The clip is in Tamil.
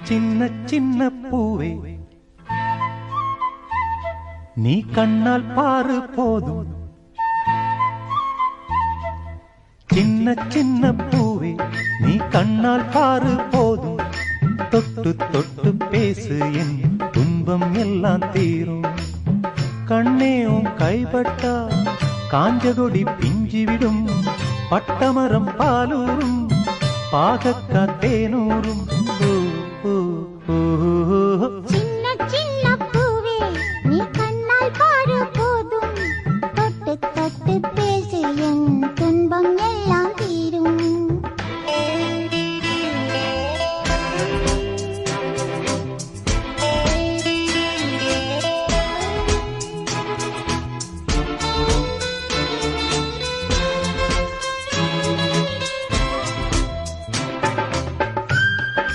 சின்ன சின்ன பூவே நீ கண்ணால் பாரு போதும். சின்ன சின்ன பூவே நீ கண்ணால் பாரு போதும். தொட்டு தொட்டு பேசு என் துன்பம் எல்லாம் தீரும். கண்ணே உன் கைப்பட்டா காஞ்சகொடி பிஞ்சிவிடும். பட்டமரம் பாலூரும் பாகக்கா தேனூரும். சின்ன சின்ன பூவே நீ கண்ணால் பாரு போதும். தொட்டு தொட்டு பேசு என் துன்பம் எல்லாம் தீரும்.